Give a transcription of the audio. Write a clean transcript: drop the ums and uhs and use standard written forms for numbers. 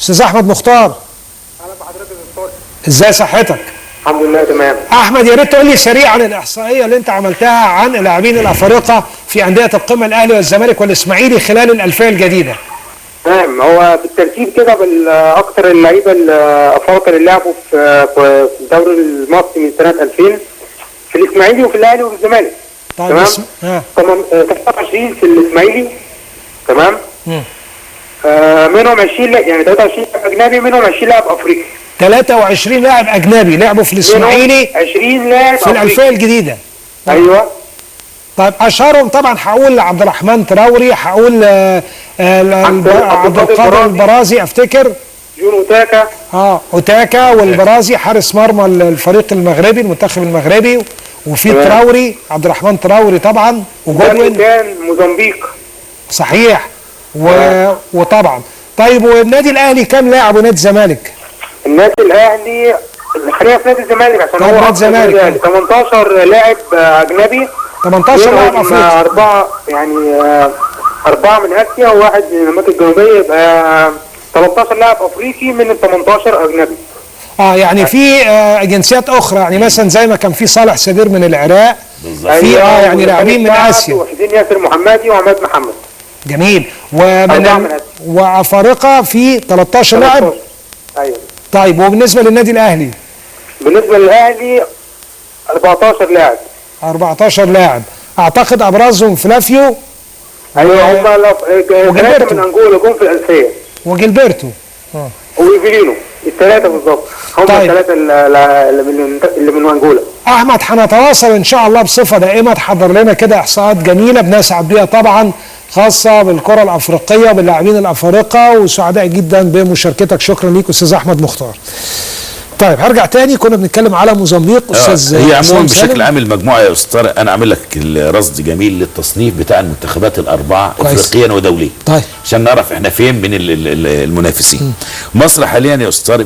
استاذ احمد مختار. اهلا بحضرتك يا دكتور. ازاي صحتك؟ الحمد لله تمام. احمد، يا ريت تقول لي سريعا الاحصائيه اللي انت عملتها عن اللاعبين الافارقه في انديه القمه الاهلي والزمالك والاسماعيلي خلال الالفيه الجديده. تمام، هو بالترتيب كده بالاكثر اللعيبه الافارقه اللي لعبوا في الدوري المصري من سنه 2000 في الاسماعيلي وفي الاهلي وفي الزمالك. طيب تمام. 23 في الاسماعيلي. تمام. منهم 20 يعني 23 لاعب اجنبي، منهم 20 لاعب افريقي. 23 لاعب اجنبي لعبوا في الاسماعيلي 20 لاعب في الالفيه الجديده. ايوه. طيب اشهرهم طبعا هقول عبد الرحمن تراوري، هقول عبد القادر البرازي، افتكر جون اوتاكا. اوتاكا والبرازي حارس مرمى الفريق المغربي المنتخب المغربي، وفي تراوري عبد الرحمن تراوري طبعا، وجودوين كان موزمبيق. صحيح. وطبعا طيب، والنادي الاهلي كام لاعب ونادي الزمالك؟ النادي الاهلي خلينا في نادي الزمالك عشان هو نادي الزمالك 18 لاعب اجنبي، 18 لاعب افريقي، 4 يعني 4 من اسيا وواحد من امريكا الجنوبيه، يبقى 13 لاعب افريقي من ال 18 اجنبي. يعني في جنسيات اخرى، يعني مثلا زي ما كان في صالح سدير من العراق، في يعني لاعبين من اسيا، وحسين ياسر محمدي وعماد محمد. جميل. وافارقه في 13 لاعب. ايوه. طيب، وبالنسبه للنادي الاهلي؟ بالنسبه للاهلي 14 لاعب. 14 لاعب، اعتقد ابرزهم فلافيو. ايوه، هم 3 من انجولا جم في الالفيه. وجilberto ويفيلينو، الثلاثه بالظبط هم طيب. الثلاثه اللي من انجولا. احمد، هنتواصل ان شاء الله بصفه دائمه، تحضر لنا كده احصاءات جميله بنسعد بيها طبعا، خاصه بالكره الافريقيه وباللاعبين الافارقه، وسعداء جدا بمشاركتك. شكرا ليك استاذ احمد مختار. طيب، هرجع تاني، كنا بنتكلم على موزمبيق. استاذ هي عموما بشكل عام المجموعه يا استاذ طارق، انا عامل لك الرصد جميل للتصنيف بتاع المنتخبات الاربعه افريقيا ودوليا. طيب، عشان نعرف احنا فين من المنافسين. مصر حاليا يا استاذ طارق